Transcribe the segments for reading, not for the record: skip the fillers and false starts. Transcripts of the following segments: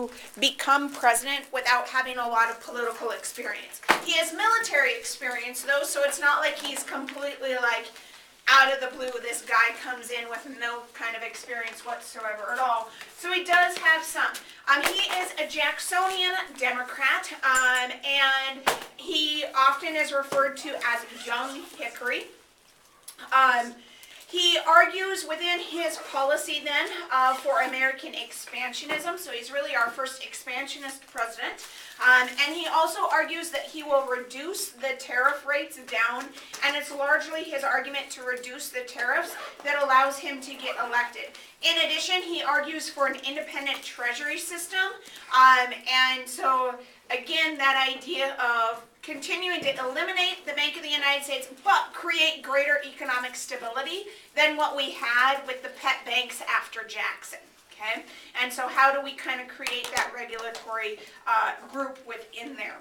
to become president without having a lot of political experience. He has military experience though, so it's not like he's completely like out of the blue, this guy comes in with no kind of experience whatsoever at all. So he does have some. He is a Jacksonian Democrat, and he often is referred to as Young Hickory. He argues within his policy then for American expansionism, so he's really our first expansionist president. And he also argues that he will reduce the tariff rates down, and it's largely his argument to reduce the tariffs that allows him to get elected. In addition, he argues for an independent treasury system, and so again, that idea of continuing to eliminate the Bank of the United States, but create greater economic stability than what we had with the pet banks after Jackson. Okay, and so how do we kind of create that regulatory group within there?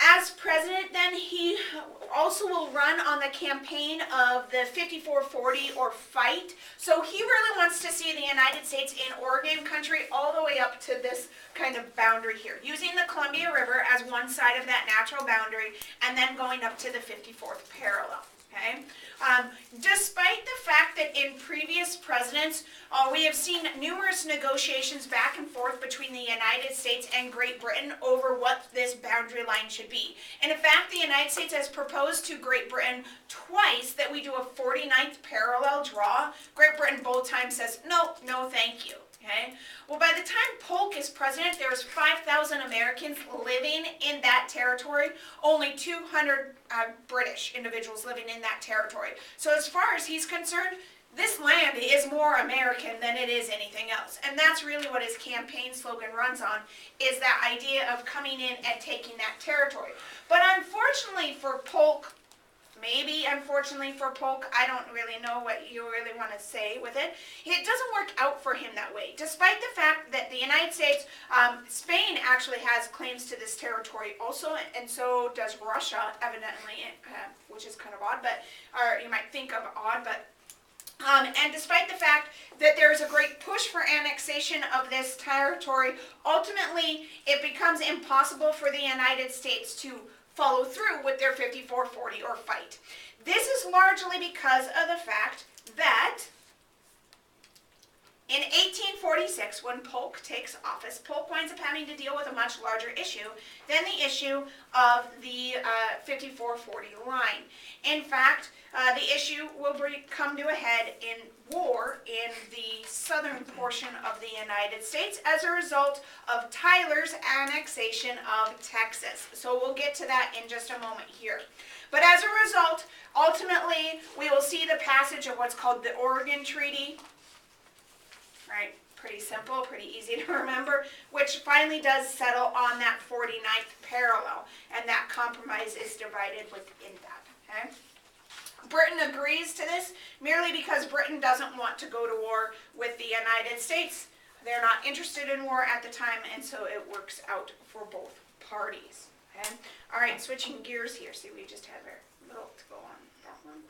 As president, then, he also will run on the campaign of the 5440 or FIGHT. So he really wants to see the United States in Oregon country all the way up to this kind of boundary here, using the Columbia River as one side of that natural boundary, and then going up to the 54th parallel. Okay. Despite the fact that in previous presidents, we have seen numerous negotiations back and forth between the United States and Great Britain over what this boundary line should be. And in fact, the United States has proposed to Great Britain twice that we do a 49th parallel draw. Great Britain both times says, no, no thank you. Okay. Well, by the time Polk is president, there's 5,000 Americans living in that territory, only 200 British individuals living in that territory. So as far as he's concerned, this land is more American than it is anything else. And that's really what his campaign slogan runs on, is that idea of coming in and taking that territory. But unfortunately for Polk, maybe unfortunately for Polk, I don't really know what you really want to say with it. It doesn't work out for him that way. Despite the fact that the United States, Spain actually has claims to this territory also, and so does Russia, evidently, which is kind of odd, but, or you might think of odd, but and despite the fact that there's a great push for annexation of this territory, ultimately it becomes impossible for the United States to follow through with their 5440 or FIGHT. This is largely because of the fact that in 1846, when Polk takes office, Polk winds up having to deal with a much larger issue than the issue of the 5440 line. In fact, the issue will come to a head in war in the southern portion of the United States as a result of Tyler's annexation of Texas. So we'll get to that in just a moment here. But as a result, ultimately, we will see the passage of what's called the Oregon Treaty. Right, pretty simple, pretty easy to remember, which finally does settle on that 49th parallel, and that compromise is divided within that. Okay? Britain agrees to this merely because Britain doesn't want to go to war with the United States. They're not interested in war at the time, and so it works out for both parties. Okay? All right, switching gears here. See, we just had very little to go on that one.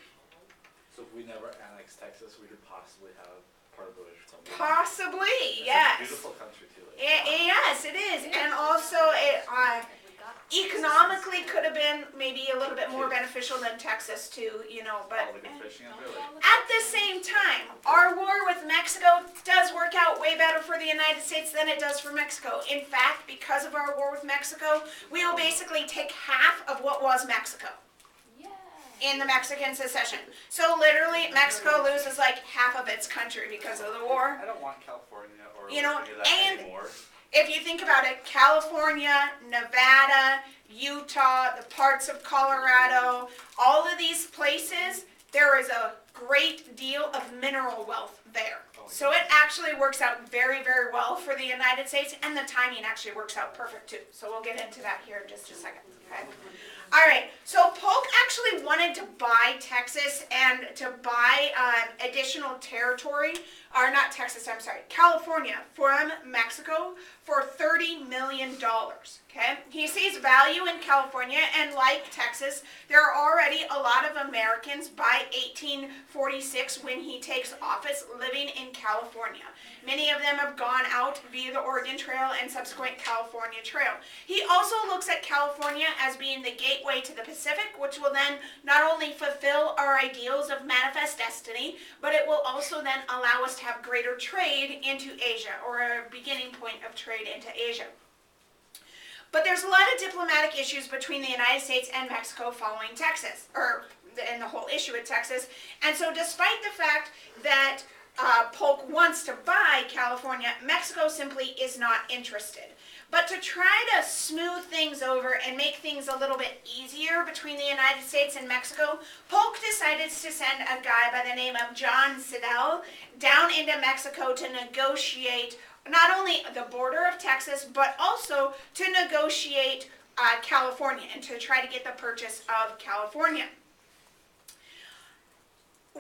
So if we never annex Texas, we could possibly have part of British Columbia. Possibly, It's yes. a beautiful country too. Yes, it is, and also it economically could have been maybe a little bit more beneficial than Texas too, you know. But All the good fishing and really. at the same time, our war with Mexico does work out way better for the United States than it does for Mexico. In fact, because of our war with Mexico, we will basically take half of what was Mexico in the Mexican secession. So literally, Mexico loses like half of its country because of the war. I don't want California or You know, any of that and anymore. if you think about it, California, Nevada, Utah, the parts of Colorado, all of these places, there is a great deal of mineral wealth there. So it actually works out very, very well for the United States, and the timing actually works out perfect too. So we'll get into that here in just a second. Okay. All right, so Polk actually wanted to buy Texas and to buy additional territory or not Texas, I'm sorry, California from Mexico for $30 million, okay? He sees value in California, and like Texas, there are already a lot of Americans by 1846 when he takes office living in California. Many of them have gone out via the Oregon Trail and subsequent California Trail. He also looks at California as being the gateway to the Pacific, which will then not only fulfill our ideals of manifest destiny, but it will also then allow us to have greater trade into Asia, or a beginning point of trade into Asia. But there's a lot of diplomatic issues between the United States and Mexico following Texas, and the whole issue with Texas. And so despite the fact that Polk wants to buy California, Mexico simply is not interested. But to try to smooth things over and make things a little bit easier between the United States and Mexico, Polk decided to send a guy by the name of John Slidell down into Mexico to negotiate not only the border of Texas, but also to negotiate California and to try to get the purchase of California.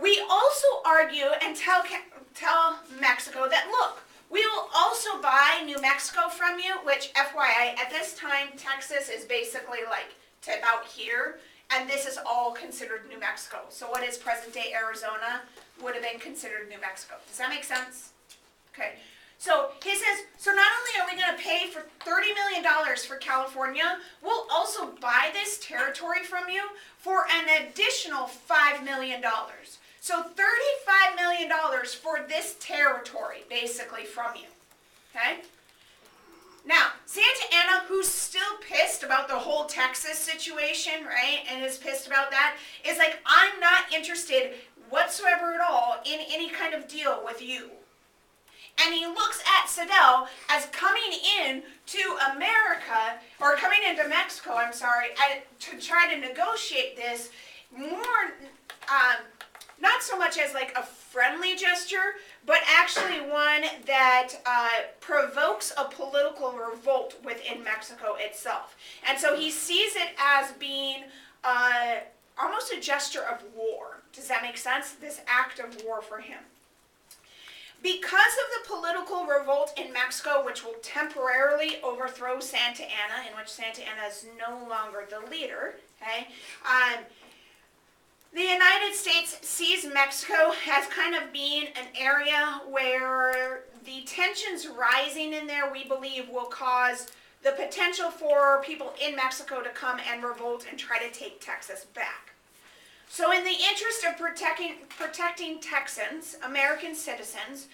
We also argue and tell Mexico that, look, we will also buy New Mexico from you, which, FYI, at this time, Texas is basically like to about here, and this is all considered New Mexico. So what is present-day Arizona would have been considered New Mexico. Does that make sense? Okay. So he says, so not only are we going to pay for $30 million for California, we'll also buy this territory from you for an additional $5 million. So $35 million for this territory, basically, from you. Okay? Now, Santa Anna, who's still pissed about the whole Texas situation, right, and is pissed about that, is like, I'm not interested whatsoever at all in any kind of deal with you. And he looks at Slidell as coming in to America, or coming into Mexico, I'm sorry, to try to negotiate this more, not so much as like a friendly gesture, but actually one that provokes a political revolt within Mexico itself. And so he sees it as being almost a gesture of war. Does that make sense? This act of war for him. Because of the political revolt in Mexico, which will temporarily overthrow Santa Anna, in which Santa Anna is no longer the leader, okay, the United States sees Mexico as kind of being an area where the tensions rising in there, we believe, will cause the potential for people in Mexico to come and revolt and try to take Texas back. So in the interest of protecting Texans, American citizens,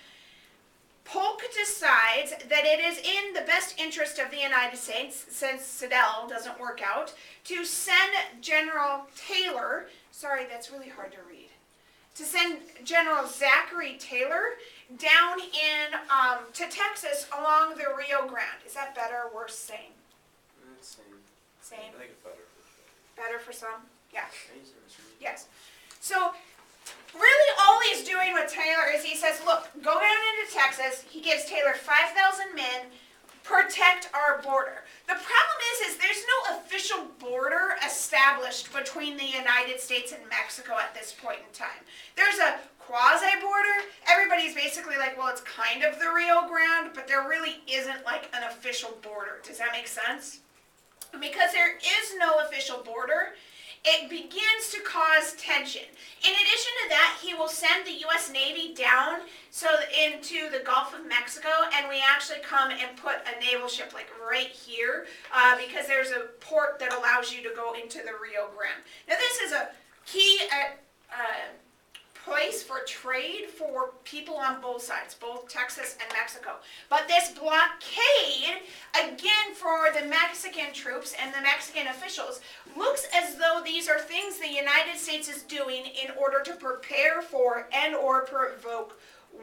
Polk decides that it is in the best interest of the United States, since Slidell doesn't work out, to send General Taylor, sorry, that's really hard to read, to send General Zachary Taylor down in to Texas along the Rio Grande. Is that better or worse? Same? Same. Same? I think it's better. Better for some? Yeah. Yes. Yes. So really all he's doing with Taylor is he says, look, go down into Texas. He gives Taylor 5,000 men, protect our border. The problem is there's no official border established between the United States and Mexico at this point in time. There's a quasi-border. Everybody's basically like, well, it's kind of the Rio Grande, but there really isn't like an official border. Does that make sense? Because there is no official border, it begins to cause tension. In addition to that, he will send the U.S. Navy down into the Gulf of Mexico, and we actually come and put a naval ship like right here because there's a port that allows you to go into the Rio Grande. Now this is a key place for trade for people on both sides, both Texas and Mexico. But this blockade, again for the Mexican troops and the Mexican officials, looks as though these are things the United States is doing in order to prepare for and or provoke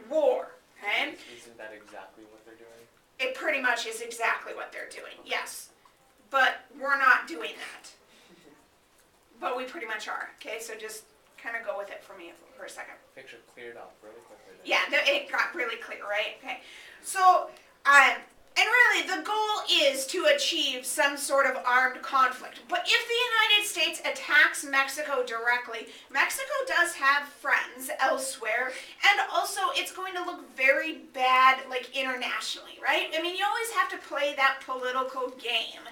war. Okay? Isn't that exactly what they're doing? It pretty much is exactly what they're doing, yes. But we're not doing that. But we pretty much are. Okay, so just kind of go with it for me for a second. Picture cleared up really quickly. Yeah, it got really clear, right? Okay. So, And really, the goal is to achieve some sort of armed conflict. But if the United States attacks Mexico directly, Mexico does have friends elsewhere, and also it's going to look very bad, like, internationally, right? I mean, you always have to play that political game.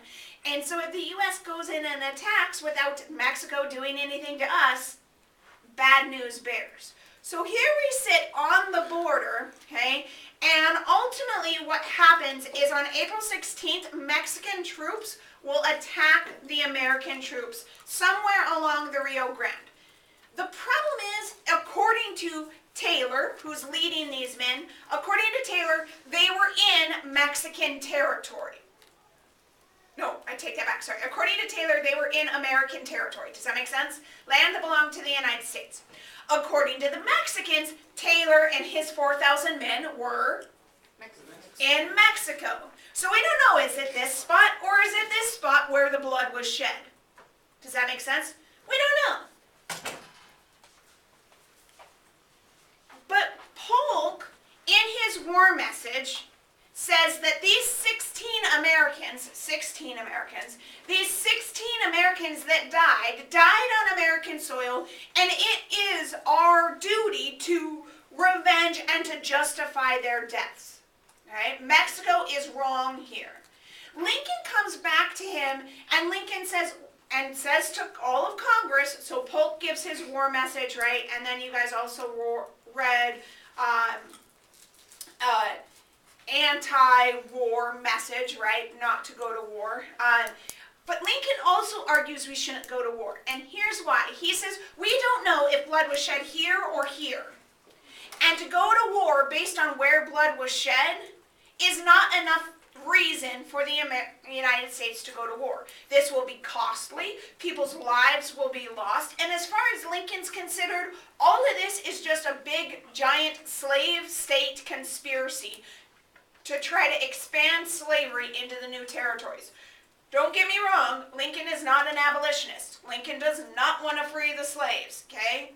And so if the U.S. goes in and attacks without Mexico doing anything to us, bad news bears. So here we sit on the border, okay, and ultimately what happens is on April 16th, Mexican troops will attack the American troops somewhere along the Rio Grande. The problem is, according to Taylor, who's leading these men, according to Taylor, they were in Mexican territory. No, I take that back, sorry. According to Taylor, they were in American territory. Does that make sense? Land that belonged to the United States. According to the Mexicans, Taylor and his 4,000 men were in Mexico. So we don't know, is it this spot or is it this spot where the blood was shed? Does that make sense? We don't know. But Polk, in his war message, says that these 16 Americans that died on American soil, and it is our duty to revenge and to justify their deaths. Right? Mexico is wrong here. Lincoln comes back to him, and Lincoln says to all of Congress, so Polk gives his war message, right? And then you guys also read anti-war message, right? Not to go to war. But Lincoln also argues we shouldn't go to war. And here's why. He says, we don't know if blood was shed here or here. And to go to war based on where blood was shed is not enough reason for the United States to go to war. This will be costly. People's lives will be lost. And as far as Lincoln's considered, all of this is just a big, giant slave state conspiracy to try to expand slavery into the new territories. Don't get me wrong, Lincoln is not an abolitionist. Lincoln does not want to free the slaves, okay?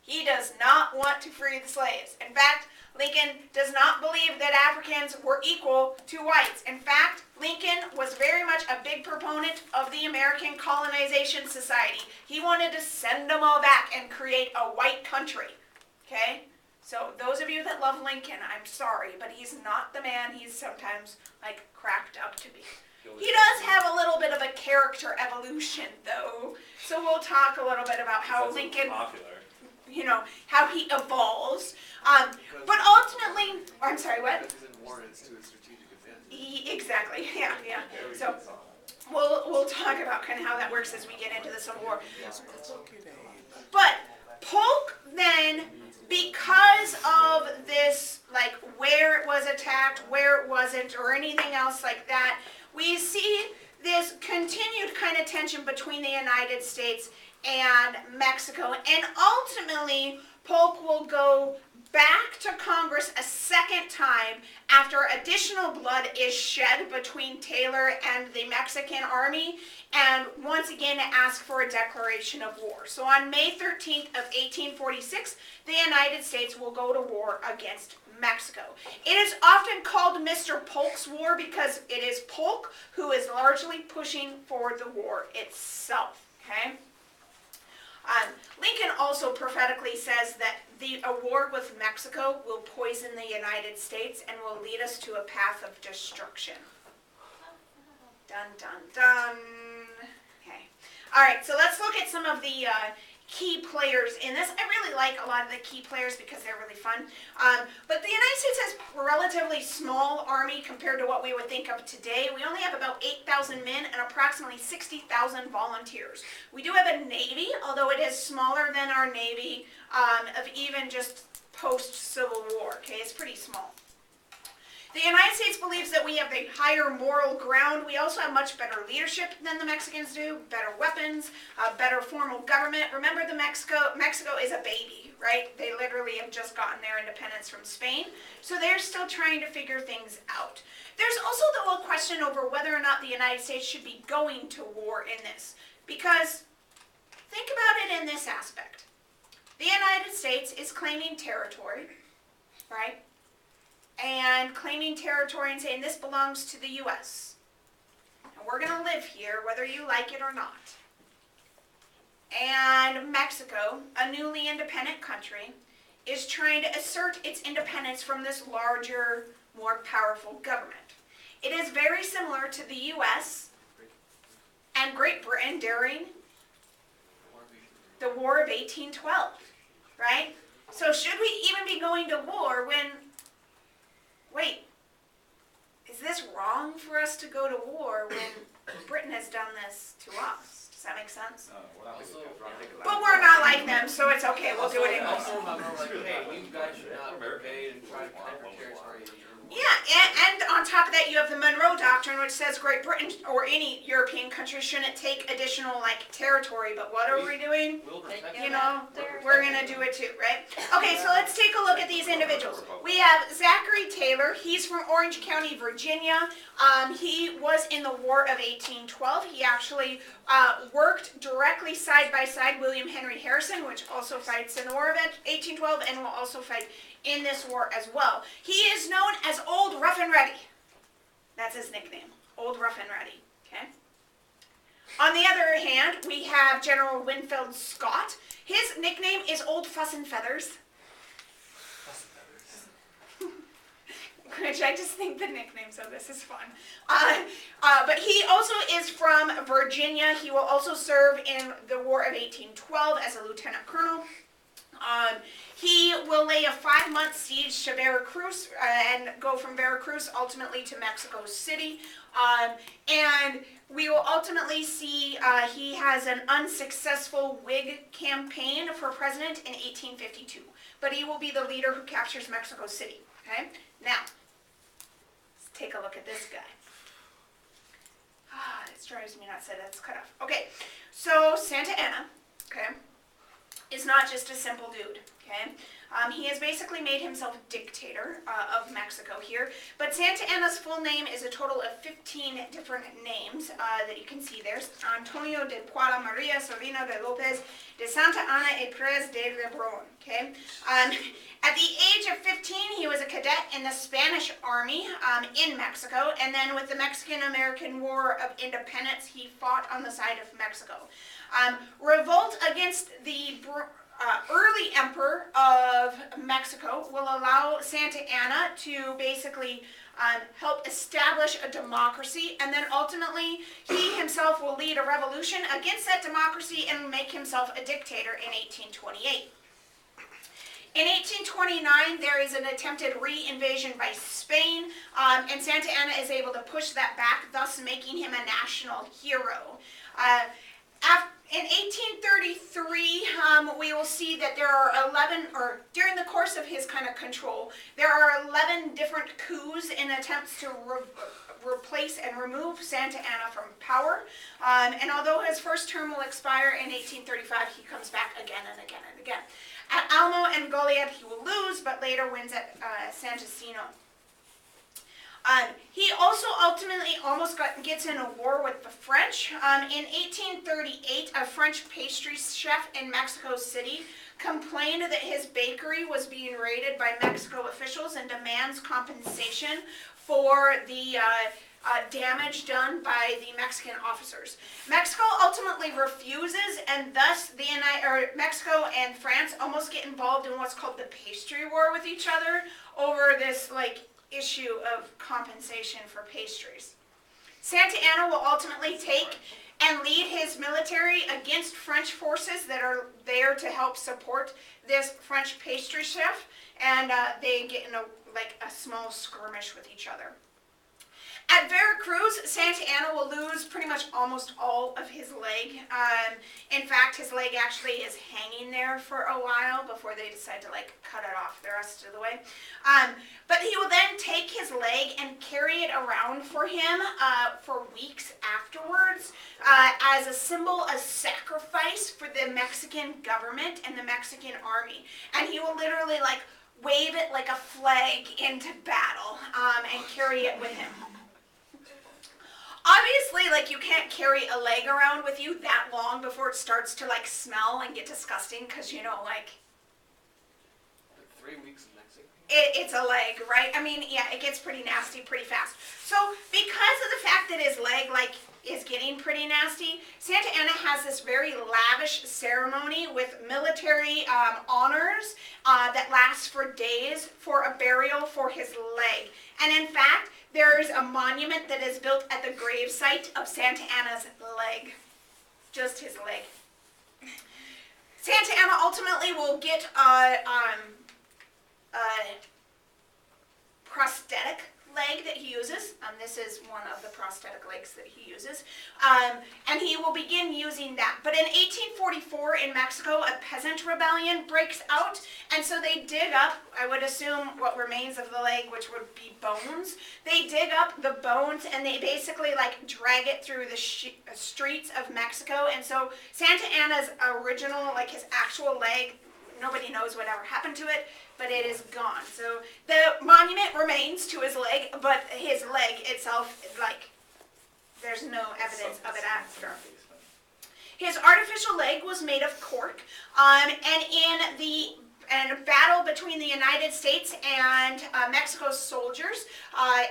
He does not want to free the slaves. In fact, Lincoln does not believe that Africans were equal to whites. In fact, Lincoln was very much a big proponent of the American Colonization Society. He wanted to send them all back and create a white country, okay? So those of you that love Lincoln, I'm sorry, but he's not the man he's sometimes, like, cracked up to be. He does have a little bit of a character evolution, though. So we'll talk a little bit about how Lincoln, how he evolves. But ultimately, I'm sorry, what? Because in war, it's to a strategic advantage. Exactly, yeah. So we'll talk about kind of how that works as we get into the Civil War. But Polk then, because of this, like where it was attacked, where it wasn't, or anything else like that, we see this continued kind of tension between the United States and Mexico. And ultimately, Polk will go back to Congress a second time after additional blood is shed between Taylor and the Mexican army, and once again ask for a declaration of war. So on May 13th of 1846, the United States will go to war against Mexico. It is often called Mr. Polk's War because it is Polk who is largely pushing for the war itself, okay? Lincoln also prophetically says that the war with Mexico will poison the United States and will lead us to a path of destruction. Dun, dun, dun. Okay. All right, so let's look at some of the key players in this. I really like a lot of the key players because they're really fun. But the United States has a relatively small army compared to what we would think of today. We only have about 8,000 men and approximately 60,000 volunteers. We do have a Navy, although it is smaller than our Navy of even just post-Civil War. Okay, it's pretty small. The United States believes that we have a higher moral ground. We also have much better leadership than the Mexicans do, better weapons, better formal government. Remember, Mexico is a baby, right? They literally have just gotten their independence from Spain, so they're still trying to figure things out. There's also the whole question over whether or not the United States should be going to war in this, because think about it in this aspect. The United States is claiming territory, right? and claiming territory and saying this belongs to the U.S. And we're going to live here whether you like it or not. And Mexico, a newly independent country, is trying to assert its independence from this larger, more powerful government. It is very similar to the U.S. and Great Britain during the War of 1812, right? So should we even be going to war when, wait, is this wrong for us to go to war when Britain has done this to us? Does that make sense? No, we're not Also, But we're not like them, so it's okay, we'll do it in Also remember, like, hey, you guys should not invade and try to conquer territory. Yeah, and on top of that, you have the Monroe Doctrine, which says Great Britain or any European country shouldn't take additional, like, territory, but what are we doing? We'll protect You know, we're gonna do it too, right? Okay, so let's take a look at these individuals. We have Zachary Taylor. He's from Orange County, Virginia. He was in the War of 1812. He actually worked directly side by side William Henry Harrison, which also fights in the War of 1812 and will also fight in this war as well. He is known as Old Rough and Ready. That's his nickname, Old Rough and Ready, okay? On the other hand, we have General Winfield Scott. His nickname is Old Fuss and Feathers, which I just think the nicknames of this is fun. But he also is from Virginia. He will also serve in the War of 1812 as a lieutenant colonel. He will lay a 5-month siege to Veracruz and go from Veracruz ultimately to Mexico City. And we will ultimately see he has an unsuccessful Whig campaign for president in 1852. But he will be the leader who captures Mexico City. Okay? Now, let's take a look at this guy. This drives me nuts that it's cut off. Okay, so Santa Anna, okay, is not just a simple dude, okay? He has basically made himself dictator of Mexico here, but Santa Anna's full name is a total of 15 different names that you can see there. Antonio de Puala Maria Sorvino de Lopez de Santa Anna y Perez de Lebrón, okay? At the age of 15, he was a cadet in the Spanish Army in Mexico, and then with the Mexican-American War of Independence, he fought on the side of Mexico. Revolt against the early emperor of Mexico will allow Santa Anna to basically help establish a democracy, and then ultimately he himself will lead a revolution against that democracy and make himself a dictator in 1828. In 1829, there is an attempted re-invasion by Spain, and Santa Anna is able to push that back, thus making him a national hero. In 1833, we will see that there are 11, or during the course of his kind of control, there are 11 different coups in attempts to replace and remove Santa Anna from power. And although his first term will expire in 1835, he comes back again and again and again. At Alamo and Goliad, he will lose, but later wins at Santacino. He also ultimately almost gets in a war with the French. In 1838, a French pastry chef in Mexico City complained that his bakery was being raided by Mexico officials and demands compensation for the damage done by the Mexican officers. Mexico ultimately refuses, and thus Mexico and France almost get involved in what's called the pastry war with each other over this issue of compensation for pastries. Santa Anna will ultimately take and lead his military against French forces that are there to help support this French pastry chef, and they get in a small skirmish with each other. At Veracruz, Santa Anna will lose pretty much almost all of his leg. In fact, his leg actually is hanging there for a while before they decide to cut it off the rest of the way. But he will then take his leg and carry it around for him for weeks afterwards as a symbol of sacrifice for the Mexican government and the Mexican army. And he will literally wave it like a flag into battle and carry it with him. Obviously, you can't carry a leg around with you that long before it starts to, smell and get disgusting, because, 3 weeks in Mexico? it's a leg, right? I mean, yeah, it gets pretty nasty pretty fast. So because of the fact that his leg, like, is getting pretty nasty, Santa Ana has this very lavish ceremony with military honors that lasts for days for a burial for his leg. And in fact, there's a monument that is built at the gravesite of Santa Ana's leg. Just his leg. Santa Ana ultimately will get a prosthetic leg that he uses. This is one of the prosthetic legs that he uses. And he will begin using that. But in 1844 in Mexico, a peasant rebellion breaks out. And so they dig up, I would assume, what remains of the leg, which would be bones. They dig up the bones and they basically like drag it through the streets of Mexico. And so Santa Ana's original, like his actual leg, nobody knows whatever happened to it, but it is gone. So the monument remains to his leg, but his leg itself, like, there's no evidence of it after. His artificial leg was made of cork, and in a battle between the United States and Mexico's soldiers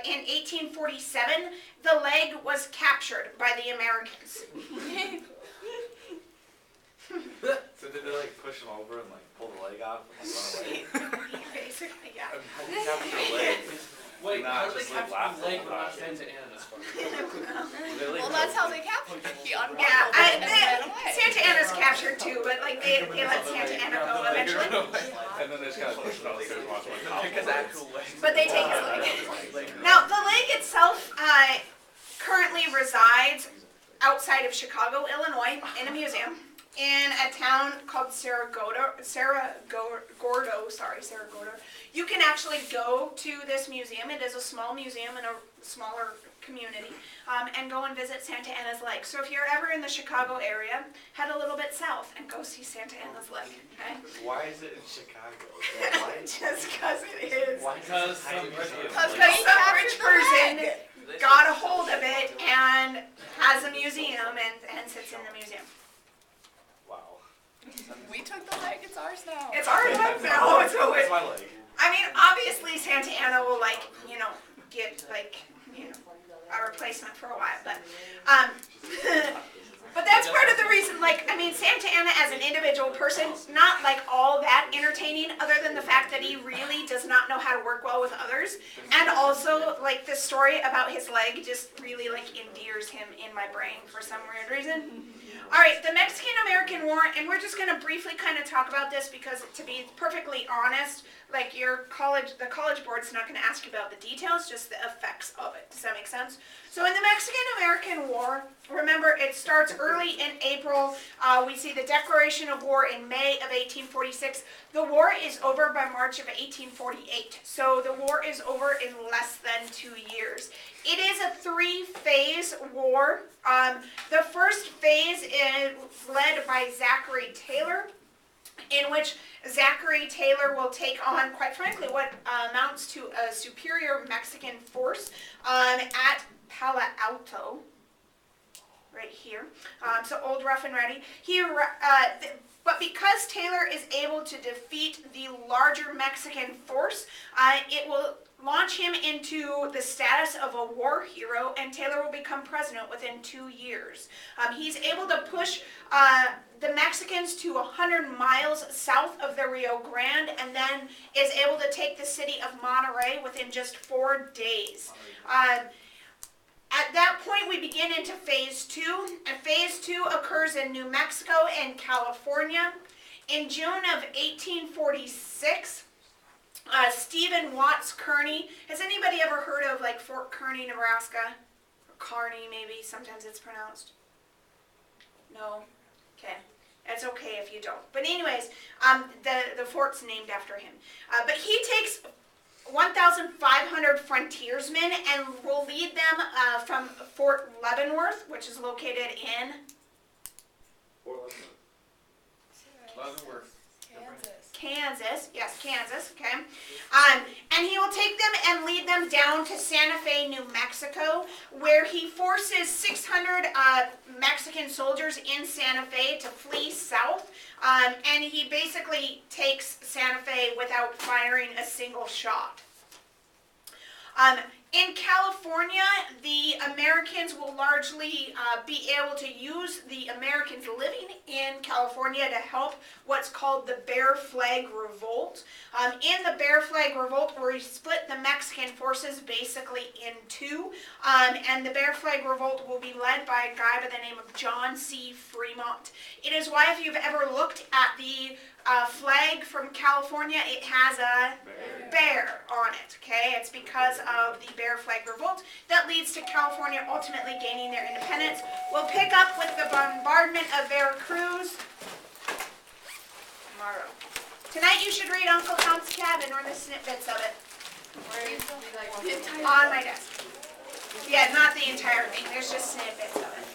in 1847, the leg was captured by the Americans. So did they like push him over and like pull the leg off and like run away? Basically, yeah. How do you capture a leg? Wait, Nah, how do they just, like, capture laugh the leg at but not it. Santa Ana? Well, that's how they captured him. He unbuckled Yeah, it and ran away. Santa Ana's captured too, but like they let Santa Ana go eventually. And then they just kind of push it on the stairs and watch him like, Take his actual leg. But they take his leg. Now, the leg itself currently resides outside of Chicago, Illinois, in a museum in a town called Saragordo. You can actually go to this museum. It is a small museum in a smaller community, and go and visit Santa Ana's leg. So if you're ever in the Chicago area, head a little bit south and go see Santa Ana's leg. Okay? why is it in Chicago? Just because it is. Because some Because some rich person got a hold of it and has a museum and sits in the museum. Wow. We took the leg, it's ours now. It's our leg now. So It's my leg. I mean, obviously Santa Ana will get a replacement for a while, but but that's part of the reason. Santa Ana as an individual person, not like all that entertaining, other than the fact that he really does not know how to work well with others, and also like the story about his leg just really like endears him in my brain for some weird reason. All right, the Mexican-American War, and we're just going to briefly kind of talk about this because, to be perfectly honest, like the college board's not going to ask you about the details, just the effects of it. Does that make sense? So in the Mexican-American War, remember it starts early in April. We see the declaration of war in May of 1846. The war is over by March of 1848. So the war is over in less than 2 years. It is a 3-phase war. The first phase is led by Zachary Taylor, in which Zachary Taylor will take on, quite frankly, what amounts to a superior Mexican force at Palo Alto, right here. So Old Rough and Ready. But because Taylor is able to defeat the larger Mexican force, it will launch him into the status of a war hero, and Taylor will become president within 2 years. He's able to push the Mexicans to 100 miles south of the Rio Grande, and then is able to take the city of Monterrey within just 4 days. At that point, we begin into Phase 2, and Phase 2 occurs in New Mexico and California. In June of 1846, Stephen Watts Kearny. Has anybody ever heard of like Fort Kearny, Nebraska? Or Kearney, maybe. Sometimes it's pronounced. No? Okay. It's okay if you don't. But anyways, the fort's named after him. But he takes 1,500 frontiersmen and will lead them from Fort Leavenworth, which is located in Leavenworth. Kansas. Kansas, yes, Kansas, okay? And he will take them and lead them down to Santa Fe, New Mexico, where he forces 600 Mexican soldiers in Santa Fe to flee south. And he basically takes Santa Fe without firing a single shot. In California, the Americans will largely be able to use the Americans living in California to help what's called the Bear Flag Revolt. In the Bear Flag Revolt, where he split the Mexican forces basically in two, and the Bear Flag Revolt will be led by a guy by the name of John C. Fremont. It is why if you've ever looked at the flag from California, it has a bear on it, okay? It's because of the Bear Flag Revolt that leads to California ultimately gaining their independence. We'll pick up with the bombardment of Veracruz tomorrow. Tonight you should read Uncle Tom's Cabin or the snippets of it. On my desk. Yeah, not the entire thing, there's just snippets of it.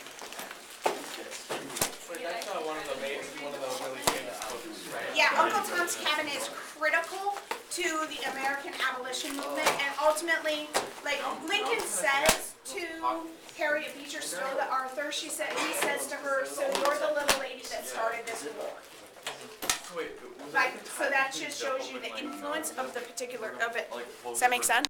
Wait, that's not one of the really famous books, right? Yeah, Uncle Tom's Cabin is critical to the American abolition movement, and ultimately, like Lincoln says to Harriet Beecher Stowe, the author, he says to her, "So you're the little lady that started this war." Wait, Like, so that just shows you the influence of the particular of it. Does that make sense?